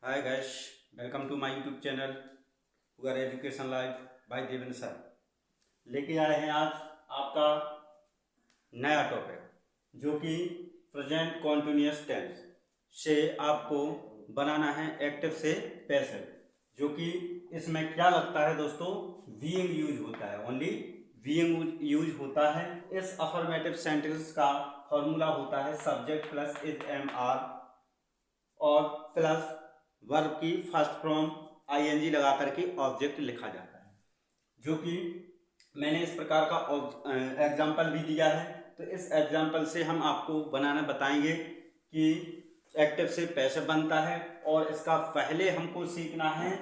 Hi guys, welcome to my YouTube channel poor education life by Devendra sir. लेके आए हैं आज आपका नया टॉपिक जो कि प्रेजेंट कॉन्टिन्यूअस टेंस से आपको बनाना है एक्टिव से पैसिव, जो कि इसमें क्या लगता है दोस्तों, बीइंग यूज होता है, ओनली बीइंग यूज होता है। इस अफर्मेटिव सेंटेंस का फॉर्मूला होता है subject plus is am are और प्लस वर्ब की फर्स्ट फॉर्म आईएनजी लगा करके ऑब्जेक्ट लिखा जाता है, जो कि मैंने इस प्रकार का एग्जाम्पल भी दिया है। तो इस एग्जाम्पल से हम आपको बनाना बताएंगे कि एक्टिव से पैसिव बनता है, और इसका पहले हमको सीखना है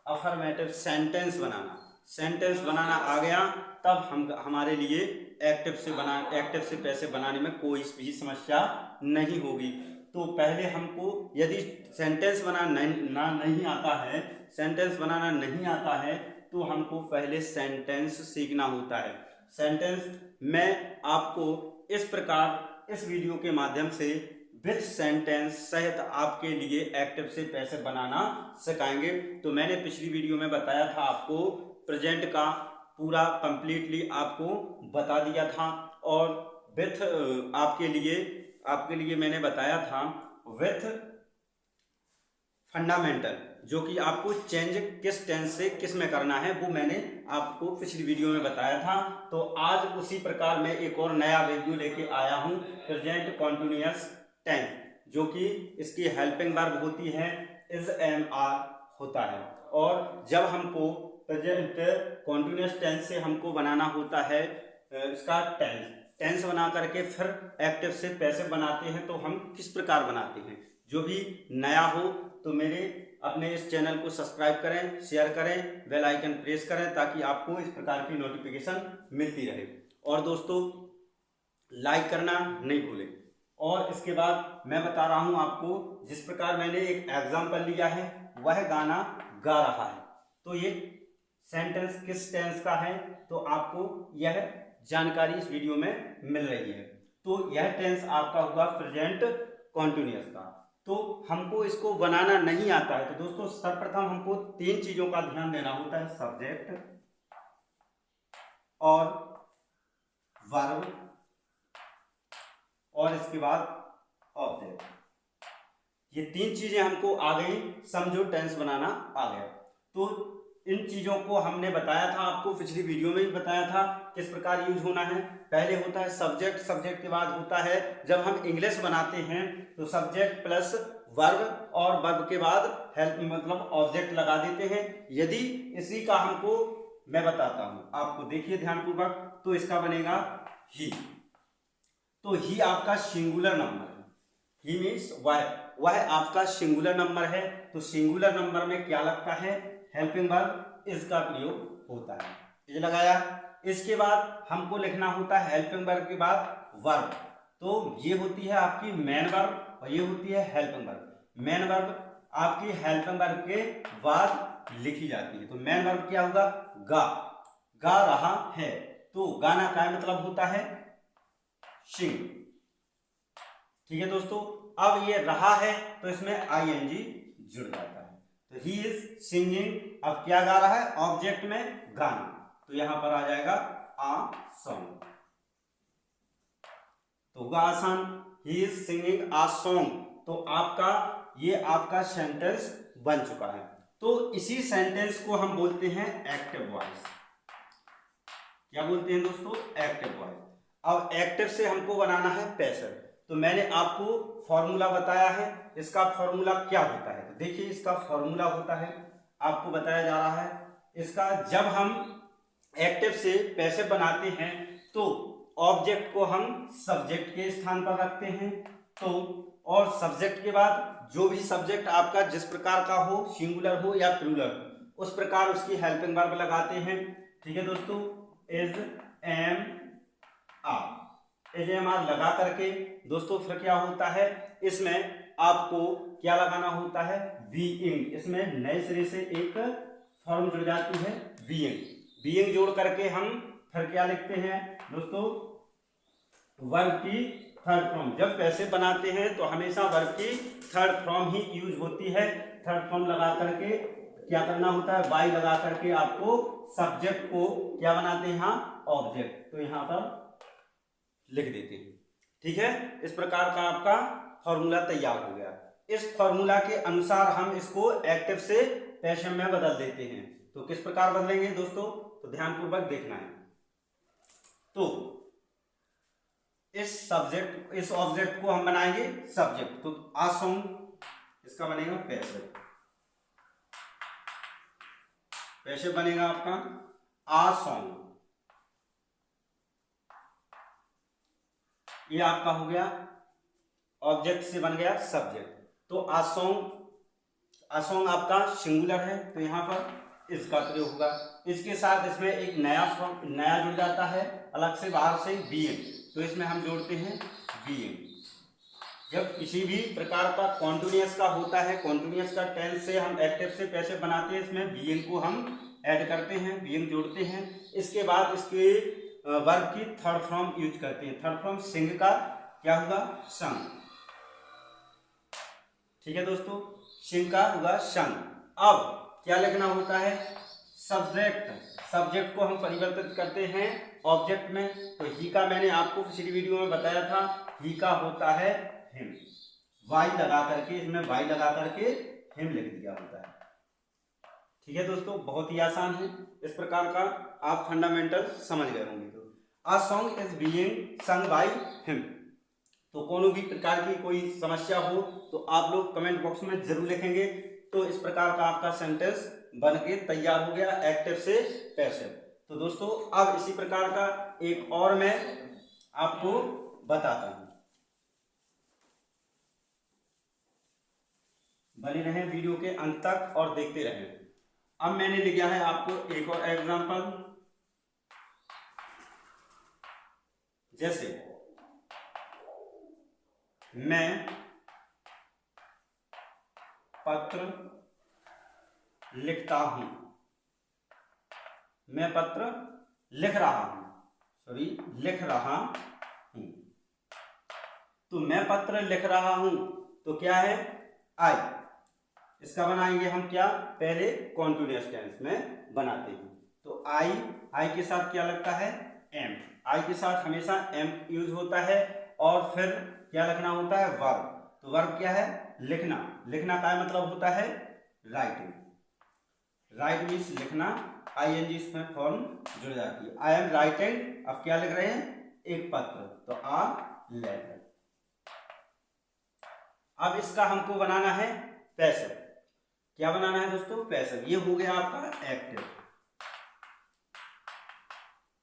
अफर्मेटिव सेंटेंस बनाना। सेंटेंस बनाना आ गया तब हम हमारे लिए एक्टिव से पैसिव बनाने में कोई भी समस्या नहीं होगी। तो पहले हमको यदि सेंटेंस बनाना नहीं आता है, सेंटेंस बनाना नहीं आता है तो हमको पहले सेंटेंस सीखना होता है। सेंटेंस मैं आपको इस प्रकार इस वीडियो के माध्यम से विथ सेंटेंस सहित आपके लिए एक्टिव से पैसिव बनाना सिखाएंगे। तो मैंने पिछली वीडियो में बताया था, आपको प्रेजेंट का पूरा कंप्लीटली आपको बता दिया था, और विथ आपके लिए मैंने बताया था विथ फंडामेंटल, जो कि आपको चेंज किस टेंस से किस में करना है वो मैंने आपको पिछली वीडियो में बताया था। तो आज उसी प्रकार मैं एक और नया वीडियो लेके आया हूं, प्रेजेंट कॉन्टिन्यूअस टेंस, जो कि इसकी हेल्पिंग वर्ब होती है इज एम आर होता है। और जब हमको प्रेजेंट कॉन्टिन्यूअस टेंस से हमको बनाना होता है इसका टेंस बना करके फिर एक्टिव से पैसिव बनाते हैं, तो हम किस प्रकार बनाते हैं। जो भी नया हो तो मेरे अपने इस चैनल को सब्सक्राइब करें, शेयर करें, बेल आइकन प्रेस करें, ताकि आपको इस प्रकार की नोटिफिकेशन मिलती रहे। और दोस्तों लाइक करना नहीं भूलें। और इसके बाद मैं बता रहा हूं आपको, जिस प्रकार मैंने एक एग्जाम्पल लिया है, वह गाना गा रहा है, तो ये सेंटेंस किस टेंस का है तो आपको यह जानकारी इस वीडियो में मिल रही है। तो यह टेंस आपका हुआ प्रेजेंट कॉन्टिन्यूअस का। तो हमको इसको बनाना नहीं आता है, तो दोस्तों सर्वप्रथम हमको तीन चीजों का ध्यान देना होता है, सब्जेक्ट और वर्ब और इसके बाद ऑब्जेक्ट। ये तीन चीजें हमको आ गई, समझो टेंस बनाना आ गया। तो इन चीजों को हमने बताया था, आपको पिछली वीडियो में भी बताया था किस प्रकार यूज होना है। पहले होता है सब्जेक्ट, सब्जेक्ट के बाद होता है, जब हम इंग्लिश बनाते हैं तो सब्जेक्ट प्लस वर्ब और वर्ब के बाद हेल्प मतलब ऑब्जेक्ट लगा देते हैं। यदि इसी का हमको मैं बताता हूं आपको, देखिए ध्यानपूर्वक, तो इसका बनेगा ही। तो ही आपका सिंगुलर नंबर है, ही मीन्स वह आपका सिंगुलर नंबर है। तो सिंगुलर नंबर में क्या लगता है, हेल्पिंग वर्ब इज का प्रयोग होता है, इज लगाया। इसके बाद हमको लिखना होता है हेल्पिंग वर्ब के बाद वर्ब, तो ये होती है आपकी मेन वर्ब और ये होती है हेल्पिंग वर्ब। मेन वर्ब आपकी हेल्पिंग वर्ब के बाद लिखी जाती है। तो मेन वर्ब क्या होगा, गा रहा है। तो गाना का मतलब होता है सिंग, ठीक है दोस्तों। अब ये रहा है तो इसमें आईएनजी जुड़ जाता है, तो ही इज सिंगिंग। अब क्या गा रहा है, ऑब्जेक्ट में गाना, तो यहां पर आ जाएगा आ सॉन्ग, तो होगा आसान, ही इज सिंगिंग आ सॉन्ग। तो आपका सेंटेंस बन चुका है। तो इसी सेंटेंस को हम बोलते हैं एक्टिव वॉइस। क्या बोलते हैं दोस्तों, एक्टिव वॉइस। अब एक्टिव से हमको बनाना है पैसिव, तो मैंने आपको फॉर्मूला बताया है। इसका फॉर्मूला क्या होता है, तो देखिए इसका फॉर्मूला होता है, आपको बताया जा रहा है इसका। जब हम एक्टिव से पैसिव बनाते हैं तो ऑब्जेक्ट को हम सब्जेक्ट के स्थान पर रखते हैं, तो और सब्जेक्ट के बाद जो भी सब्जेक्ट आपका जिस प्रकार का हो, सिंगुलर हो या प्लूरल, उस प्रकार उसकी हेल्पिंग वर्ब लगाते हैं। ठीक है दोस्तों, इज एम आर लगा करके दोस्तों फिर क्या होता है, इसमें आपको क्या लगाना होता है, बीइंग। इसमें नए सिरे से एक फॉर्म जुड़ जाती है, बीइंग जोड़ करके हम फिर क्या लिखते हैं दोस्तों, वर्ब की थर्ड फॉर्म। जब पैसिव बनाते हैं तो हमेशा वर्ब की थर्ड फॉर्म ही यूज होती है। थर्ड फॉर्म लगा करके क्या करना होता है, बाई लगा करके आपको सब्जेक्ट को क्या बनाते हैं यहाँ, ऑब्जेक्ट। तो यहाँ पर लिख देते हैं। ठीक है, इस प्रकार का आपका फॉर्मूला तैयार हो गया। इस फॉर्मूला के अनुसार हम इसको एक्टिव से पैसिव में बदल देते हैं। तो किस प्रकार बदलेंगे दोस्तों, तो ध्यानपूर्वक देखना है। तो इस ऑब्जेक्ट को हम बनाएंगे सब्जेक्ट। तो आ सॉन्ग इसका बनेगा पैसिव। पैसिव बनेगा आपका आ सॉन्ग। ये आपका हो गया ऑब्जेक्ट से बन गया सब्जेक्ट। तो आ सॉन्ग आपका सिंगुलर है, तो यहां पर इसका प्रयोग होगा। इसके साथ इसमें एक नया जुड़ जाता है अलग से, बाहर से बीइंग। तो इसमें हम जोड़ते हैं बीइंग। जब किसी भी प्रकार का कॉन्टिन्यूअस का होता है, कॉन्टिन्यूअस का टेंस से हम एक्टिव से पैसिव बनाते हैं, इसमें बीइंग को हम ऐड करते हैं, बीइंग जोड़ते हैं। इसके बाद इसके वर्ब की थर्ड फॉर्म यूज करते हैं। थर्ड फॉर्म सिंग का क्या होगा, संग। ठीक है दोस्तों, सिंग का होगा संग। अब क्या लिखना होता है, सब्जेक्ट को हम परिवर्तित करते हैं ऑब्जेक्ट में। तो ही का मैंने आपको पिछली वीडियो में बताया था, ही का होता है हिम। वाई लगा करके, इसमें वाई लगा करके हिम लिख दिया होता है। ठीक है दोस्तों, बहुत ही आसान है। इस प्रकार का आप फंडामेंटल समझ गए होंगे। तो आ song is being sung by him. तो कोनो भी प्रकार की कोई समस्या हो तो आप लोग कमेंट बॉक्स में जरूर लिखेंगे। तो इस प्रकार का आपका सेंटेंस बन के तैयार हो गया एक्टिव से पैसिव। तो दोस्तों अब इसी प्रकार का एक और मैं आपको बताता हूं। बने रहें वीडियो के अंत तक और देखते रहें। अब मैंने लिखा है आपको एक और एग्जांपल, जैसे मैं पत्र लिखता हूं। मैं पत्र लिख रहा हूं, लिख रहा हूं। तो मैं पत्र लिख रहा हूं तो क्या है, आई। इसका बनाएंगे हम क्या, पहले कॉन्टिन्यूअस टेंस में बनाते हैं। तो आई के साथ क्या लगता है, एम। आई के साथ हमेशा एम यूज होता है। और फिर क्या लिखना होता है, वर्ब। तो वर्ब क्या है, लिखना। लिखना का मतलब होता है राइटिंग। राइट मीन्स लिखना, आईएनजी इसमें फॉर्म जुड़ जाती है। आई एम राइटिंग, अब क्या लिख रहे हैं, एक पत्र। तो आ लेटर। अब इसका हमको बनाना है पैसिव। क्या बनाना है दोस्तों, पैसिव। ये हो गया आपका एक्टिव।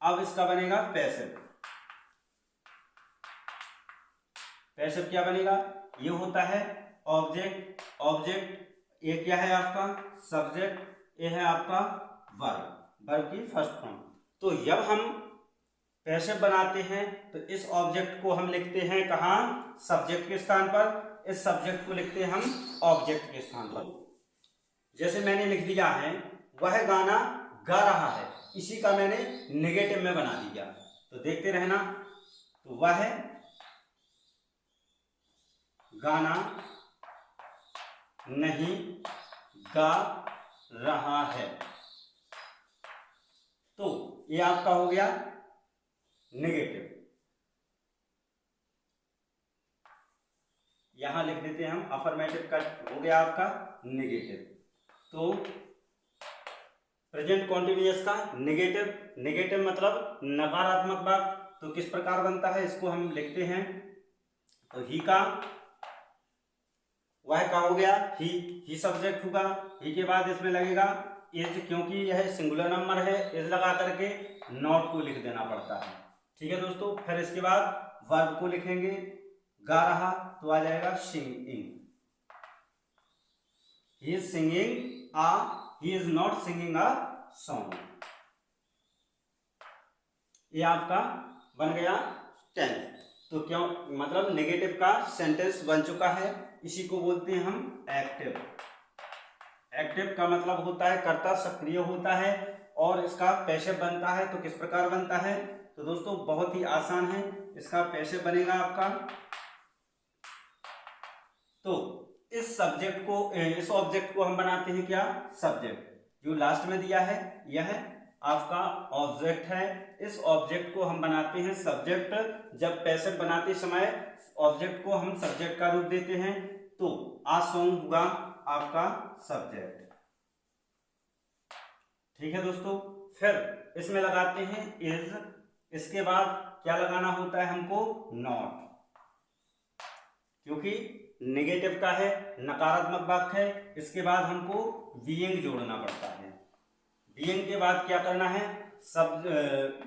अब इसका बनेगा पैसिव। पैसिव क्या बनेगा, ये होता है ऑब्जेक्ट। ये क्या है आपका सब्जेक्ट, ये है आपका वर्ब की फर्स्ट फॉर्म। तो जब हम पैसिव बनाते हैं तो इस ऑब्जेक्ट को हम लिखते हैं कहाँ, सब्जेक्ट के स्थान पर। इस सब्जेक्ट को लिखते हैं हम ऑब्जेक्ट के स्थान पर। जैसे मैंने लिख दिया है वह गाना गा रहा है, इसी का मैंने नेगेटिव में बना दिया। तो देखते रहना। तो वह गाना नहीं गा रहा है। तो ये आपका हो गया नेगेटिव। यहां लिख देते हैं हम अफर्मेटिव का हो गया आपका नेगेटिव। तो प्रेजेंट कॉन्टिन्यूअस का नेगेटिव मतलब नकारात्मक बात। तो किस प्रकार बनता है, इसको हम लिखते हैं। तो ही का, वह का हो गया ही सब्जेक्ट होगा। ही के बाद इसमें लगेगा इज, क्योंकि यह सिंगुलर नंबर है, इज लगा करके नॉट को लिख देना पड़ता है। ठीक है दोस्तों, फिर इसके बाद वर्ब को लिखेंगे, गा रहा तो आ जाएगा singing. He is singing a, he is not singing a song. ये आपका बन गया टेंस। तो क्यों, मतलब नेगेटिव का सेंटेंस बन चुका है। इसी को बोलते हैं हम एक्टिव। एक्टिव का मतलब होता है कर्ता सक्रिय होता है। और इसका पैसिव बनता है तो किस प्रकार बनता है, तो दोस्तों बहुत ही आसान है, इसका पैसे बनेगा आपका। तो इस ऑब्जेक्ट को हम बनाते हैं क्या, सब्जेक्ट। जो लास्ट में दिया है यह आपका ऑब्जेक्ट है, इस ऑब्जेक्ट को हम बनाते हैं सब्जेक्ट। जब पैसे बनाते समय ऑब्जेक्ट को हम सब्जेक्ट का रूप देते हैं, तो आ सॉन्ग होगा आपका सब्जेक्ट। ठीक है दोस्तों, फिर इसमें लगाते हैं इज, इसके बाद क्या लगाना होता है हमको, नॉट, क्योंकि नेगेटिव का है, नकारात्मक वाक्य है। इसके बाद हमको बीइंग जोड़ना पड़ता है। बीइंग के बाद क्या करना है, सब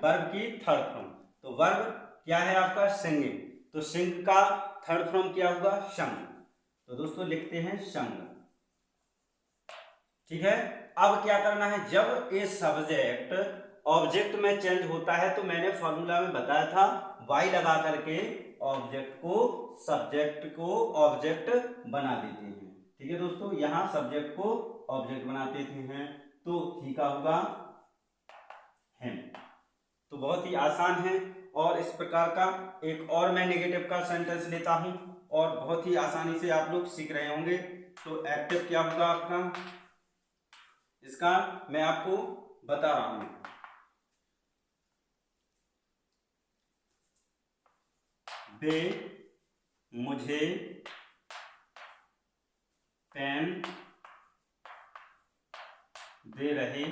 वर्ब की थर्ड फॉर्म। तो वर्ब क्या है आपका, सिंगिंग, तो सिंग का थर्ड फॉर्म क्या होगा, संग। तो दोस्तों लिखते हैं संग। ठीक है, अब क्या करना है, जब ये सब्जेक्ट ऑब्जेक्ट में चेंज होता है, तो मैंने फॉर्मूला में बताया था वाई लगा करके ऑब्जेक्ट को सब्जेक्ट को ऑब्जेक्ट बना देते हैं। ठीक है दोस्तों, यहां सब्जेक्ट को ऑब्जेक्ट बना देते हैं, तो ही का होगा हिम। तो बहुत ही आसान है। और इस प्रकार का एक और मैं नेगेटिव का सेंटेंस लेता हूं, और बहुत ही आसानी से आप लोग सीख रहे होंगे। तो एक्टिव क्या होगा आपका, इसका मैं आपको बता रहा हूं। वे मुझे पेन दे रहे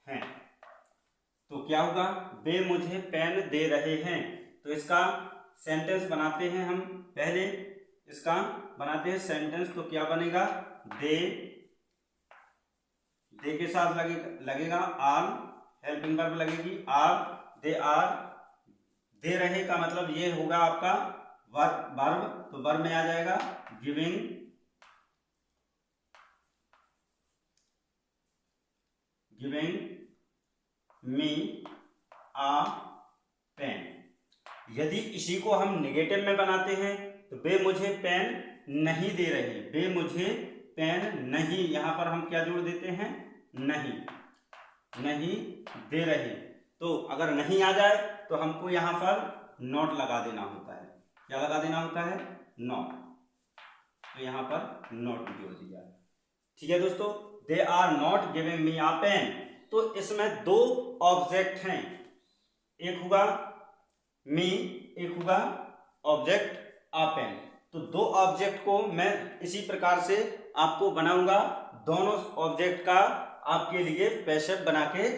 हैं। तो क्या होगा, वे मुझे पेन दे रहे हैं। तो इसका सेंटेंस बनाते हैं हम, पहले इसका बनाते हैं सेंटेंस। तो क्या बनेगा, दे के साथ लगेगा आर, हेल्पिंग वर्ब लगेगी आर, दे आर, दे रहे का मतलब ये होगा आपका वर्ब। तो वर्ब में आ जाएगा गिविंग मी आ पेन। यदि इसी को हम नेगेटिव में बनाते हैं, तो वे मुझे पेन नहीं दे रहे, वे मुझे पेन नहीं, यहां पर हम क्या जोड़ देते हैं, नहीं दे रहे। तो अगर नहीं आ जाए तो हमको यहां पर नॉट लगा देना होता है। क्या लगा देना होता है, नॉट। तो यहां पर नॉट जोड़ दिया। ठीक है दोस्तों, they are not giving me a pen. तो इसमें दो ऑब्जेक्ट हैं, एक होगा मी, एक होगा ऑब्जेक्ट आ पेन। तो दो ऑब्जेक्ट को मैं इसी प्रकार से आपको बनाऊंगा, दोनों ऑब्जेक्ट का आपके लिए पैसिव बना के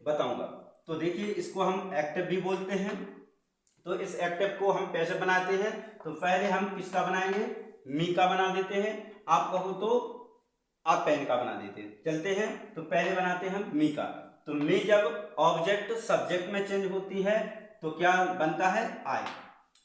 बताऊंगा। तो देखिए, इसको हम एक्टिव भी बोलते हैं। तो इस एक्टिव को हम पैसिव बनाते हैं। तो पहले हम किसका बनाएंगे, मी का बना देते हैं। आप कहो तो आप पेन का बना देते हैं। चलते हैं, तो पहले बनाते हैं हम मी का। तो मी जब ऑब्जेक्ट सब्जेक्ट में चेंज होती है, तो क्या बनता है, आई।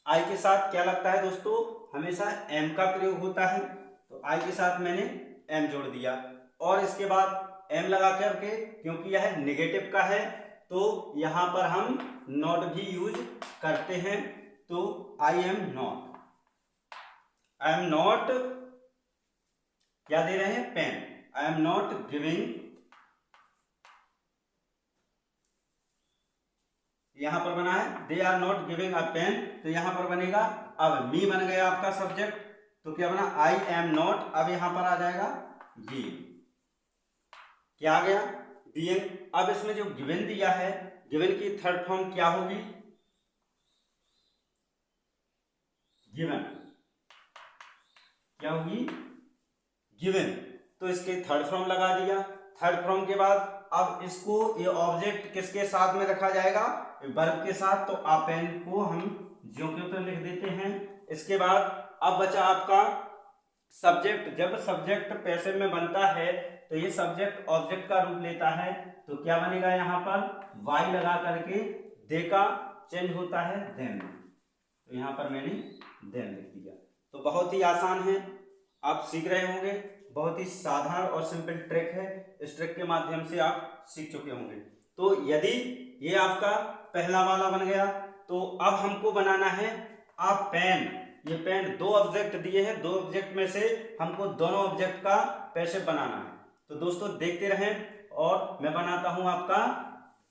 आई के साथ क्या लगता है दोस्तों, हमेशा एम का प्रयोग होता है। तो आई के साथ मैंने एम जोड़ दिया, और इसके बाद एम लगा करके, क्योंकि यह नेगेटिव का है, तो यहां पर हम नॉट भी यूज करते हैं। तो I am not, I am not क्या दे रहे हैं, pen. I am not giving, यहां पर बना है they are not giving a pen. तो यहां पर बनेगा, अब मी बन गया आपका सब्जेक्ट। तो क्या बना, आई एम नॉट। अब यहां पर आ जाएगा बीइंग, क्या आ गया, बीइंग। अब इसमें जो गिवन दिया है, गिवन की थर्ड फॉर्म क्या होगी, गिवन, क्या होगी, गिवन। तो इसके थर्ड फॉर्म लगा दिया। थर्ड फॉर्म के बाद अब इसको, ये ऑब्जेक्ट किसके साथ में रखा जाएगा, वर्ब के साथ। तो आ पेन को हम ज्यों क्यों तो लिख देते हैं। इसके बाद अब बचा आपका सब्जेक्ट। जब सब्जेक्ट पैसिव में बनता है, तो ये सब्जेक्ट ऑब्जेक्ट का रूप लेता है। तो क्या बनेगा, यहां पर वाई लगा करके दे का चेंज होता है देन। तो यहां पर मैंने देन लिख दिया। तो बहुत ही आसान है, आप सीख रहे होंगे। बहुत ही साधारण और सिंपल ट्रिक है, इस ट्रिक के माध्यम से आप सीख चुके होंगे। तो यदि ये आपका पहला वाला बन गया, तो अब हमको बनाना है आप पेन। ये पेन दो ऑब्जेक्ट दिए हैं, दो ऑब्जेक्ट में से हमको दोनों ऑब्जेक्ट का पैसिव बनाना है। तो दोस्तों देखते रहें, और मैं बनाता हूं आपका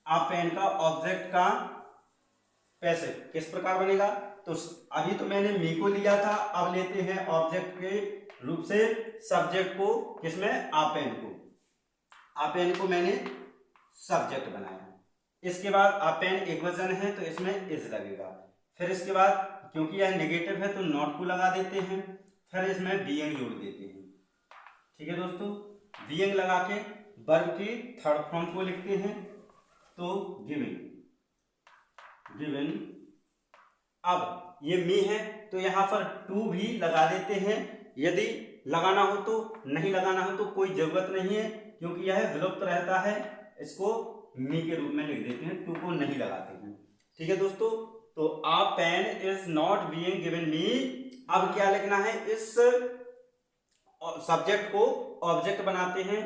आप पेन का ऑब्जेक्ट का पैसिव किस प्रकार बनेगा, तो अभी तो मैंने मी को लिया था, अब लेते हैं ऑब्जेक्ट के रूप से सब्जेक्ट को, किसमें, आपेन को। आपेन को मैंने सब्जेक्ट बनाया। इसके बाद आपेन एक वचन है तो इसमें इज लगेगा। फिर इसके बाद क्योंकि यह नेगेटिव है तो नॉट को लगा देते हैं, फिर इसमें बीइंग जोड़ देते हैं। ठीक है दोस्तों, बीइंग लगा के वर्ब की थर्ड फॉर्म को लिखते हैं, तो गिविंग, गिवन। अब ये मी है तो यहाँ पर टू भी लगा देते हैं, यदि लगाना हो तो, नहीं लगाना हो तो कोई जरूरत नहीं है, क्योंकि यह विलुप्त रहता है, इसको मी के रूप में लिख देते हैं, टू को नहीं लगाते हैं। ठीक है दोस्तों, तो a pen is not being given me. अब क्या लिखना है, इस सब्जेक्ट को ऑब्जेक्ट बनाते हैं,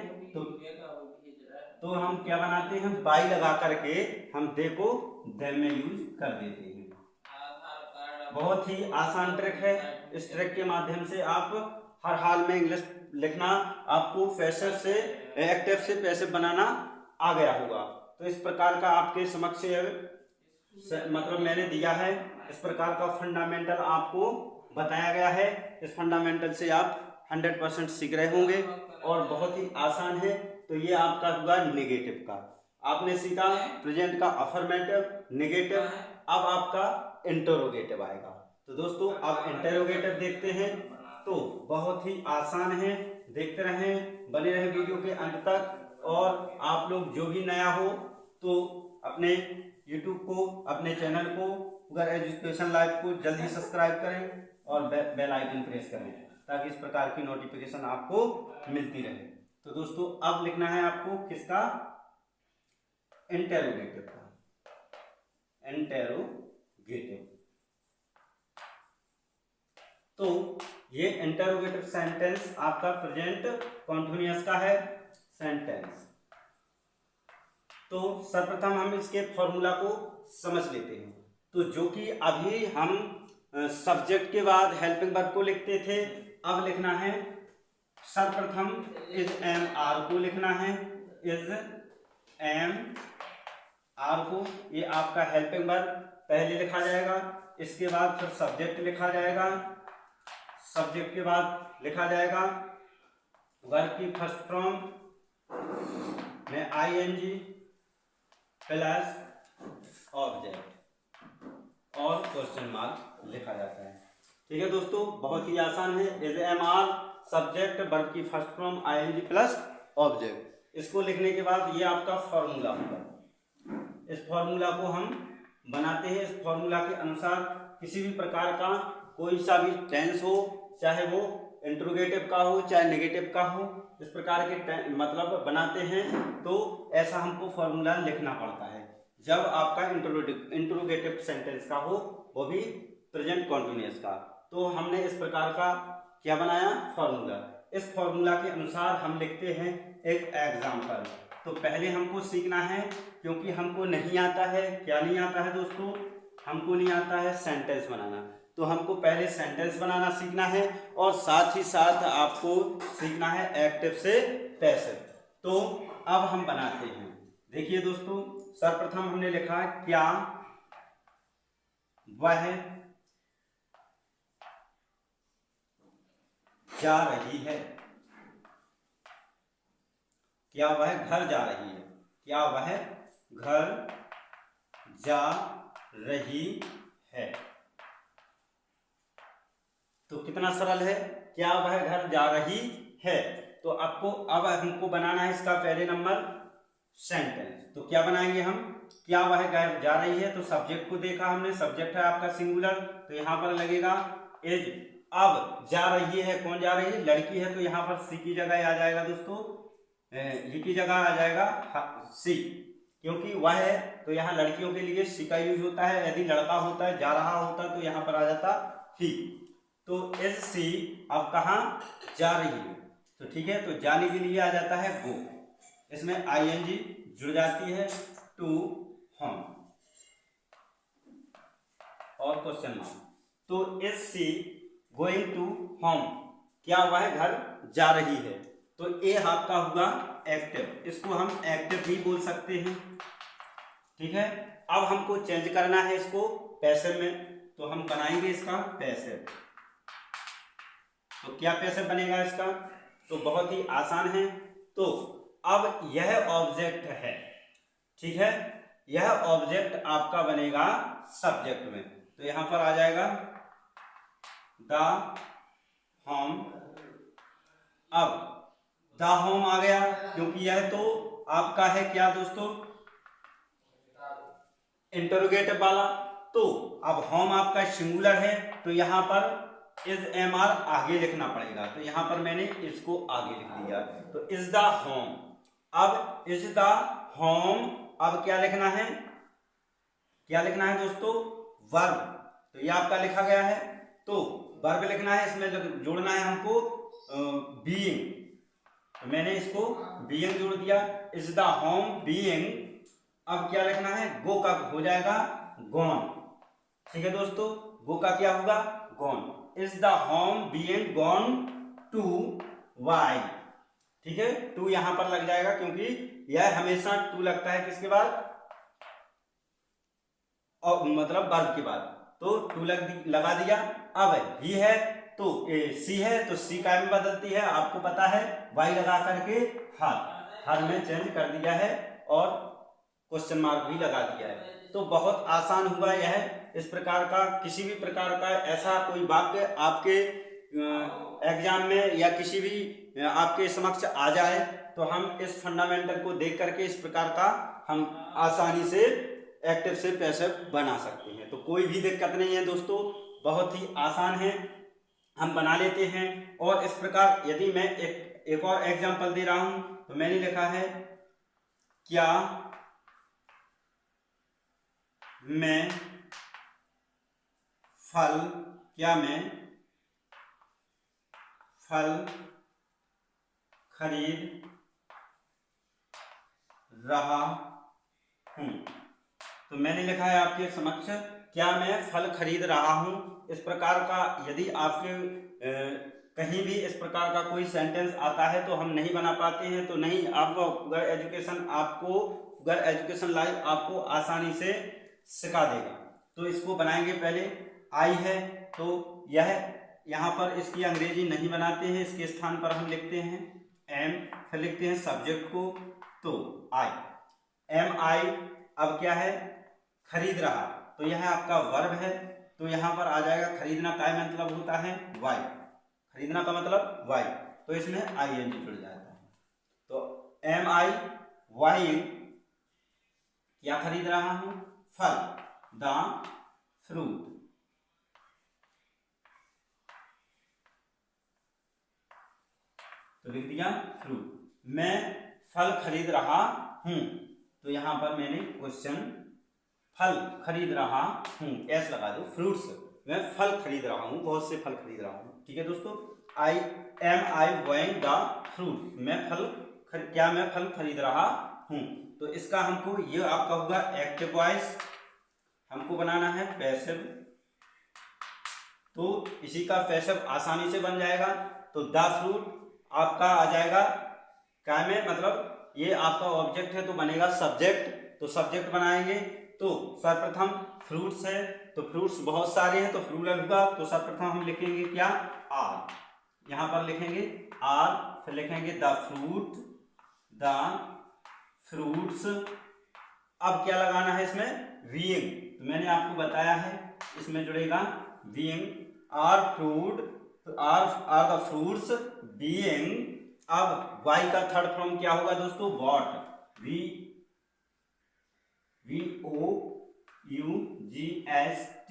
तो हम क्या बनाते हैं, बाई लगा करके हम दे को देम में यूज कर देते हैं। बहुत ही आसान ट्रिक है, इस ट्रिक के माध्यम से आप हर हाल में इंग्लिश लिखना, आपको पैसिव से एक्टिव से पैसिव बनाना आ गया होगा। तो इस प्रकार का आपके समक्ष मतलब मैंने दिया है, इस प्रकार का फंडामेंटल आपको बताया गया है। इस फंडामेंटल से आप 100% सीख रहे होंगे और बहुत ही आसान है। तो ये आपका हुआ नेगेटिव का, आपने सीखा प्रेजेंट का अफर्मेटिव, नेगेटिव। अब आपका इंटरोगेटिव आएगा। तो दोस्तों अब इंटरोगेटिव देखते हैं, तो बहुत ही आसान है, देखते रहें, बने रहे वीडियो के अंत तक। और आप लोग जो भी नया हो तो अपने YouTube को, अपने चैनल को पुगर एजुकेशन लाइव को जल्दी सब्सक्राइब करें और बेल आइकन प्रेस करें, ताकि इस प्रकार की नोटिफिकेशन आपको मिलती रहे। तो दोस्तों अब लिखना है आपको किसका, इंटरोगेटिव का, इंटरोगेटिव। तो ये इंटरोगेटिव सेंटेंस आपका प्रेजेंट कॉन्टिन्यूअस का है सेंटेंस। तो सर्वप्रथम हम इसके फॉर्मूला को समझ लेते हैं। तो जो कि अभी हम सब्जेक्ट के बाद हेल्पिंग वर्ब को लिखते थे, अब लिखना है सर्वप्रथम इज एम आर को लिखना है, इज एम आर को, ये आपका हेल्पिंग वर्ब पहले लिखा जाएगा। इसके बाद फिर सब्जेक्ट लिखा जाएगा, सब्जेक्ट के बाद लिखा जाएगा वर्ब की फर्स्ट फॉर्म में आईएनजी प्लस ऑब्जेक्ट और क्वेश्चन मार्क लिखा जाता है। ठीक है दोस्तों, बहुत ही आसान है। Is am are subject verb की first form ING plus object. इसको लिखने के बाद ये आपका फॉर्मूला होगा। इस फॉर्मूला को हम बनाते हैं। इस फॉर्मूला के अनुसार किसी भी प्रकार का कोई सा भी टेंस हो, चाहे वो इंट्रोगेटिव का हो चाहे नेगेटिव का हो, इस प्रकार के मतलब बनाते हैं, तो ऐसा हमको फॉर्मूला लिखना पड़ता है जब आपका इंट्रोगेटिव सेंटेंस का हो, वो भी प्रेजेंट कॉन्टिन्यूअस का। तो हमने इस प्रकार का क्या बनाया, फॉर्मूला। इस फॉर्मूला के अनुसार हम लिखते हैं एक एग्जाम्पल। तो पहले हमको सीखना है, क्योंकि हमको नहीं आता है, क्या नहीं आता है दोस्तों, हमको नहीं आता है सेंटेंस बनाना। तो हमको पहले सेंटेंस बनाना सीखना है और साथ ही साथ आपको सीखना है एक्टिव से पैसिव। तो अब हम बनाते हैं। देखिए दोस्तों, सर्वप्रथम हमने लिखा क्या वह जा रही है, क्या वह घर जा रही है, क्या वह घर जा रही है। तो कितना सरल है, क्या वह घर जा रही है। तो आपको अब हमको बनाना है इसका पहले नंबर सेंटेंस। तो क्या बनाएंगे हम, क्या वह घर जा रही है। तो सब्जेक्ट को देखा हमने, सब्जेक्ट है आपका सिंगुलर, तो यहाँ पर लगेगा इज। अब जा रही है, कौन जा रही है, लड़की है, तो यहाँ पर सी की जगह आ जाएगा दोस्तों, ये की जगह आ जाएगा सी, क्योंकि वह है तो यहाँ लड़कियों के लिए सी का यूज होता है। यदि लड़का होता है, जा रहा होता, तो यहाँ पर आ जाता ही। तो इज सी अब कहाँ जा रही है, तो ठीक है, तो जाने के लिए आ जाता है गो, इसमें आईएनजी जुड़ जाती है, टू होम और क्वेश्चन मार्क। तो is she going to home, क्या वह घर जा रही है। तो ए आपका हुआ एक्टिव, इसको हम एक्टिव भी बोल सकते हैं। ठीक है। अब हमको चेंज करना है इसको पैसिव में, तो हम बनाएंगे इसका पैसिव। तो क्या पैसिव बनेगा इसका, तो बहुत ही आसान है। तो अब यह ऑब्जेक्ट है, ठीक है, यह ऑब्जेक्ट आपका बनेगा सब्जेक्ट में। तो यहां पर आ जाएगा द होम। अब द होम आ गया क्योंकि यह तो आपका है क्या दोस्तों, इंटरोगेटिव वाला। तो अब होम आपका सिंगुलर है, तो यहां पर इज एम आर आगे लिखना पड़ेगा। तो यहां पर मैंने इसको आगे लिख दिया, तो इज द होम। अब इज द होम, अब क्या लिखना है, क्या लिखना है दोस्तों, वर्ब। तो ये आपका लिखा गया है, तो वर्ब लिखना है, इसमें जोड़ना है हमको बीइंग। तो मैंने इसको बीइंग जोड़ दिया, इज द होम बीइंग। अब क्या लिखना है, गो का हो जाएगा गॉन। ठीक है दोस्तों, गो का क्या होगा, gone. Is the home being gone to Y. ठीक है, टू यहां पर लग जाएगा क्योंकि यह हमेशा टू लगता है किसके बाद, और मतलब वर्ब के बाद। तो टू लगा दिया। अब ही है तो सी है, तो सी का में बदलती है, आपको पता है, वाई लगा करके हर में चेंज कर दिया है और क्वेश्चन मार्क भी लगा दिया है। तो बहुत आसान हुआ यह। इस प्रकार का किसी भी प्रकार का ऐसा कोई वाक्य आपके एग्जाम में या किसी भी आपके समक्ष आ जाए, तो हम इस फंडामेंटल को देख करके इस प्रकार का हम आसानी से एक्टिव से पैसिव बना सकते हैं। तो कोई भी दिक्कत नहीं है दोस्तों, बहुत ही आसान है, हम बना लेते हैं। और इस प्रकार यदि मैं एक और एग्जांपल दे रहा हूं, तो मैंने लिखा है क्या मैं फल, क्या मैं फल खरीद रहा हूं। तो मैंने लिखा है आपके समक्ष, क्या मैं फल खरीद रहा हूं। इस प्रकार का यदि आपके कहीं भी इस प्रकार का कोई सेंटेंस आता है तो हम नहीं बना पाते हैं, तो नहीं, आपको फुगर एजुकेशन लाइव आपको आसानी से सिखा देगा। तो इसको बनाएंगे, पहले आई है, तो यह यहाँ पर इसकी अंग्रेजी नहीं बनाते हैं, इसके स्थान पर हम लिखते हैं एम, फिर लिखते हैं सब्जेक्ट को, तो आई, एम आई। अब क्या है, खरीद रहा, तो यह आपका वर्ब है, तो यहाँ पर आ जाएगा खरीदना का मतलब होता है वाई, खरीदना का मतलब वाई, तो इसमें आई एन जी जुड़ जाता है। तो एम आई वाई, क्या खरीद रहा हूं, फल, द फ्रूट। तो लिख दिया फ्रूट, मैं फल खरीद रहा हूं। तो यहां पर मैंने क्वेश्चन, फल खरीद रहा हूं, एस लगा दो, फ्रूट्स, मैं फल खरीद रहा हूं, बहुत से फल खरीद रहा हूं। ठीक है दोस्तों, आई बाइंग द फ्रूट, क्या मैं फल खरीद रहा हूं। तो इसका हमको, ये आपका होगा एक्टिव वॉइस, हमको बनाना है पैसिव। तो इसी का पैसिव आसानी से बन जाएगा। तो द फ्रूट आपका आ जाएगा क्या में, मतलब ये आपका ऑब्जेक्ट है तो बनेगा सब्जेक्ट। तो सब्जेक्ट बनाएंगे, तो सर्वप्रथम फ्रूट्स है, तो फ्रूट्स बहुत सारे हैं, तो फ्लूरल होगा। तो सर्वप्रथम हम लिखेंगे क्या, आर, यहां पर लिखेंगे आर, फिर लिखेंगे द फ्रूट, द फ्रूट्स। अब क्या लगाना है इसमें, बीइंग, तो मैंने आपको बताया है, इसमें जुड़ेगा being, are fruit, are the fruits being. अब वाई का थर्ड फॉर्म क्या होगा दोस्तों, वॉट, VOUGHT,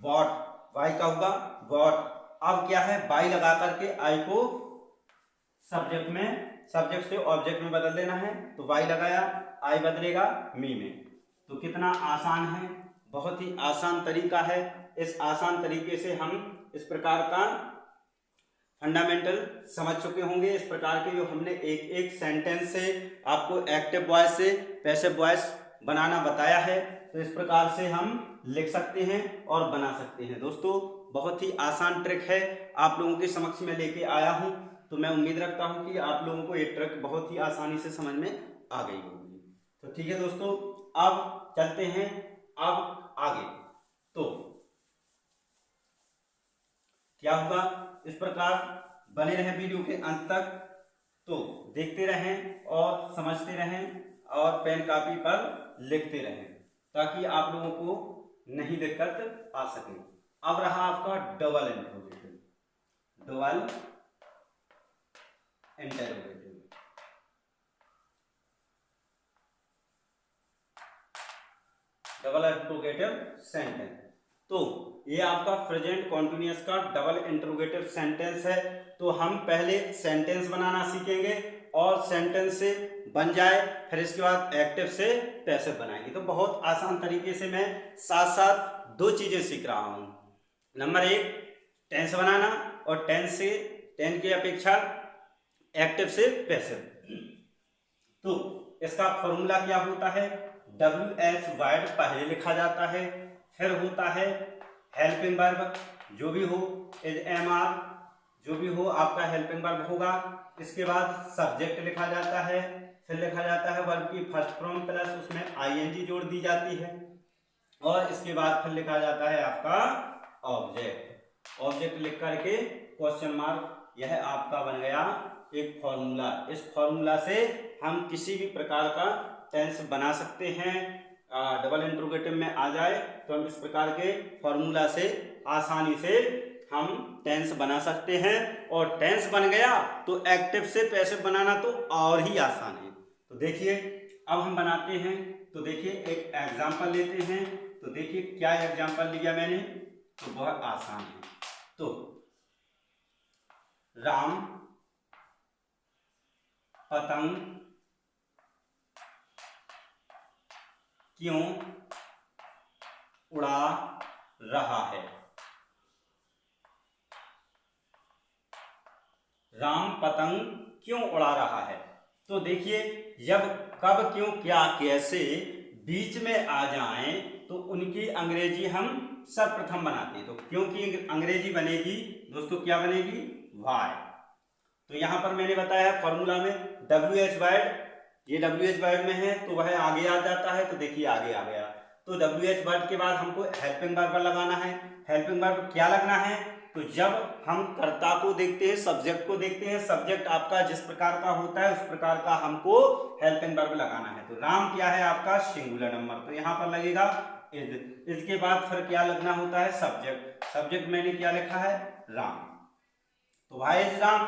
वॉट, वाई का होगा वॉट। अब क्या है, वाई लगा करके आई को सब्जेक्ट में, सब्जेक्ट से ऑब्जेक्ट में बदल देना है। तो वाई लगाया, आई बदलेगा मी में। तो कितना आसान है, बहुत ही आसान तरीका है। इस आसान तरीके से हम इस प्रकार का फंडामेंटल समझ चुके होंगे। इस प्रकार के जो हमने एक एक सेंटेंस से आपको एक्टिव वॉइस से पैसिव वॉइस बनाना बताया है, तो इस प्रकार से हम लिख सकते हैं और बना सकते हैं। दोस्तों बहुत ही आसान ट्रिक है, आप लोगों के समक्ष में लेके आया हूं। तो मैं उम्मीद रखता हूं कि आप लोगों को ये ट्रिक बहुत ही आसानी से समझ में आ गई होगी। तो ठीक है दोस्तों, अब चलते हैं अब आगे। तो क्या होगा, इस प्रकार बने रहें वीडियो के अंत तक, तो देखते रहें और समझते रहें और पेन कॉपी पर लिखते रहें ताकि आप लोगों को नहीं दिक्कत आ सके। अब रहा आपका double interrogative. Double interrogative, double interrogative sentence. तो ये आपका प्रेजेंट कॉन्टिन्यूअस का डबल इंटरोगेटिव सेंटेंस है। तो हम पहले सेंटेंस बनाना सीखेंगे और सेंटेंस से बन जाए फिर इसके बाद एक्टिव से पैसिव बनाएंगे। तो बहुत आसान तरीके से मैं साथ साथ दो चीजें सीख रहा हूं। नंबर एक, टेंस बनाना, और टेंस से टेंस की अपेक्षा एक्टिव से पैसिव। तो इसका फॉर्मूला क्या होता है, WH वर्ड पहले लिखा जाता है, फिर होता है हेल्पिंग वर्ब, जो भी हो, इज एम आर, जो भी हो आपका हेल्पिंग वर्ब होगा। इसके बाद सब्जेक्ट लिखा जाता है, फिर लिखा जाता है वर्ब की फर्स्ट फॉर्म प्लस उसमें ING जोड़ दी जाती है, और इसके बाद फिर लिखा जाता है आपका ऑब्जेक्ट। ऑब्जेक्ट लिख करके क्वेश्चन मार्क, यह आपका बन गया एक फॉर्मूला। इस फॉर्मूला से हम किसी भी प्रकार का टेंस बना सकते हैं। डबल इंटरोगेटिव में आ जाए तो हम इस प्रकार के फॉर्मूला से आसानी से हम टेंस बना सकते हैं। और टेंस बन गया तो एक्टिव से पैसिव बनाना तो और ही आसान है। तो देखिए अब हम बनाते हैं। तो देखिए एक एग्जाम्पल लेते हैं। तो देखिए क्या एग्जाम्पल लिया मैंने, तो बहुत आसान है। तो राम पतंग क्यों उड़ा रहा है। राम पतंग क्यों उड़ा रहा है। तो देखिए जब कब क्यों क्या कैसे बीच में आ जाएं तो उनकी अंग्रेजी हम सर्वप्रथम बनाते हैं। तो क्योंकि अंग्रेजी बनेगी दोस्तों, क्या बनेगी, वाई। तो यहां पर मैंने बताया फॉर्मूला में WH वर्ड, ये WH वर्ड में है तो वह आगे आ जाता है। तो देखिए आगे आ गया। तो WH वर्ड के बाद हमको हेल्पिंग वर्ब लगाना है। हेल्पिंग वर्ब क्या लगना है, तो जब हम कर्ता को देखते हैं, सब्जेक्ट को देखते हैं, सब्जेक्ट आपका जिस प्रकार का होता है उस प्रकार का हमको हेल्पिंग वर्ब लगाना है। तो राम क्या है आपका सिंगुलर नंबर, तो यहां पर लगेगा इज। इसके बाद फिर क्या लगना होता है, सब्जेक्ट। सब्जेक्ट मैंने क्या लिखा है, राम। तो भाई राम,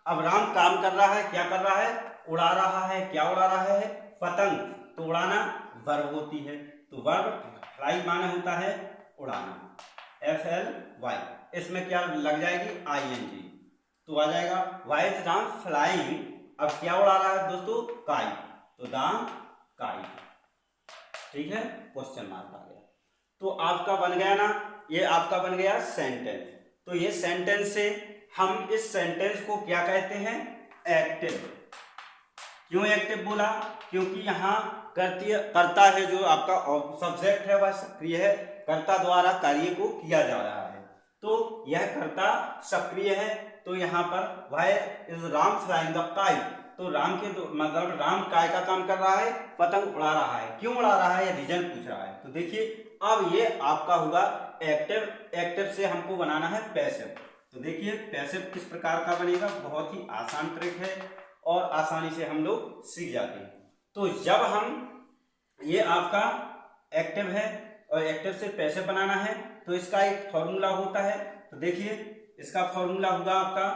अब राम काम कर रहा है, क्या कर रहा है, उड़ा रहा है। क्या उड़ा रहा है, पतंग। तो उड़ाना वर्ब होती है, तो वर्ब फ्लाई माने होता है उड़ाना, FLY। इसमें क्या लग जाएगी, ING। तो आ जाएगा वाई इज राम फ्लाइंग। अब क्या उड़ा रहा है दोस्तों, काइट। तो द काइट, ठीक है, क्वेश्चन मार्क आ गया। तो आपका बन गया ना, ये आपका बन गया सेंटेंस। तो ये सेंटेंस से हम इस सेंटेंस को क्या कहते हैं, एक्टिव। क्यों एक्टिव बोला, क्योंकि यहाँ कर्ता है जो आपका सब्जेक्ट है वह सक्रिय है, कर्ता द्वारा कार्य को किया जा रहा है। तो यह कर्ता सक्रिय है। तो यहाँ पर Y is Ram flying the kite. तो राम के मतलब राम काय का काम कर रहा है, पतंग उड़ा रहा है। क्यों उड़ा रहा है, रीजन पूछ रहा है। तो देखिए अब ये आपका होगा एक्टिव। एक्टिव से हमको बनाना है पैसिव। तो देखिए पैसिव किस प्रकार का बनेगा, बहुत ही आसान ट्रिक है और आसानी से हम लोग सीख जाते हैं। तो जब हम, ये आपका एक्टिव है और एक्टिव से पैसिव बनाना है तो इसका एक फॉर्मूला होता है। तो देखिए इसका फॉर्मूला होगा आपका,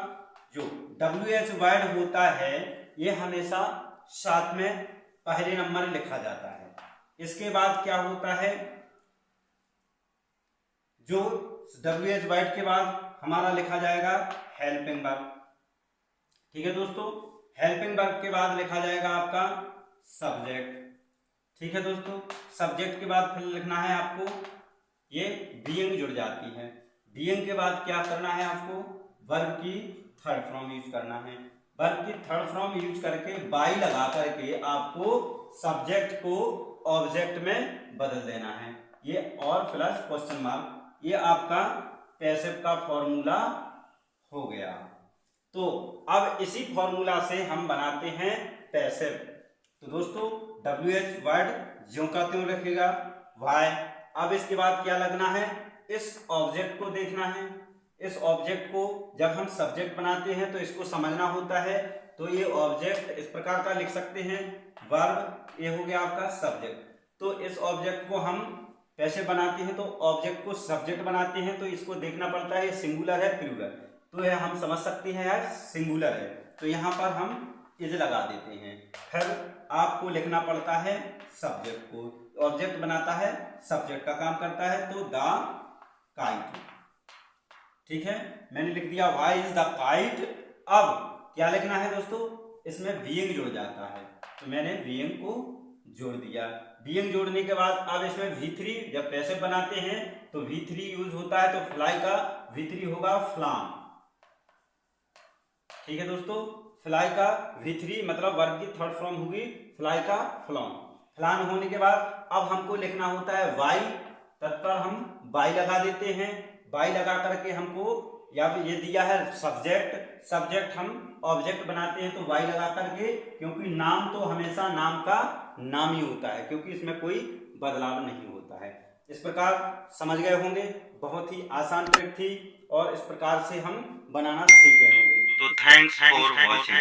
जो WH वर्ड होता है ये हमेशा साथ में पहले नंबर में लिखा जाता है। इसके बाद क्या होता है, जो WH वर्ड के बाद हमारा लिखा जाएगा हेल्पिंग वर्ब। ठीक है दोस्तों, हेल्पिंग वर्ब के बाद लिखा जाएगा आपका सब्जेक्ट। ठीक है दोस्तों, सब्जेक्ट के बाद फिर लिखना है आपको, ये बीइंग जुड़ जाती है। बीइंग के बाद क्या करना है आपको, वर्ब की थर्ड फॉर्म यूज करना है। वर्ब की थर्ड फॉर्म यूज करके बाई लगा करके आपको सब्जेक्ट को ऑब्जेक्ट में बदल देना है। ये और प्लस क्वेश्चन मार्क, ये आपका पैसिव का फॉर्मूला हो गया। तो अब इसी फॉर्मूला से हम बनाते हैं पैसिव। तो दोस्तों WH वर्ड ज्यों का त्यों रखेगा, वाई। अब इसके बाद क्या लगना है, इस ऑब्जेक्ट को देखना है। इस ऑब्जेक्ट को जब हम सब्जेक्ट बनाते हैं तो इसको समझना होता है। तो ये ऑब्जेक्ट इस प्रकार का लिख सकते हैं, वर्ब, ये हो गया आपका सब्जेक्ट। तो इस ऑब्जेक्ट को हम कैसे बनाते हैं, तो ऑब्जेक्ट को सब्जेक्ट बनाते हैं तो इसको देखना पड़ता है सिंगुलर है प्लूरल। तो यह हम समझ सकते हैं यार सिंगुलर है, तो यहाँ पर हम इज लगा देते हैं। फिर आपको लिखना पड़ता है सब्जेक्ट को, ऑब्जेक्ट बनाता है, सब्जेक्ट का काम करता है, तो द काइट। ठीक है, मैंने लिख दिया व्हाई इज द काइट। अब क्या लिखना है दोस्तों, इसमें बीइंग जुड़ जाता है, तो मैंने बीइंग को जोड़ दिया। बीइंग जोड़ने के बाद अब इसमें V3 जब पैसिव बनाते हैं तो V3 यूज होता है, तो फ्लाई का V3 होगा फ्लान। ठीक है दोस्तों, फ्लाई का V3 मतलब वर्ब की थर्ड फॉर्म होगी फ्लाई का फ्लॉन। फ्लान होने के बाद अब हमको लिखना होता है वाई, तत्पर हम वाई लगा देते हैं। वाई लगा करके हमको या फिर ये दिया है सब्जेक्ट, सब्जेक्ट हम ऑब्जेक्ट बनाते हैं तो वाई लगा करके, क्योंकि नाम तो हमेशा नाम का नाम ही होता है, क्योंकि इसमें कोई बदलाव नहीं होता है। इस प्रकार समझ गए होंगे, बहुत ही आसान ट्रिक थी और इस प्रकार से हम बनाना सीख गए होंगे। तो थैंक्स फॉर वॉचिंग।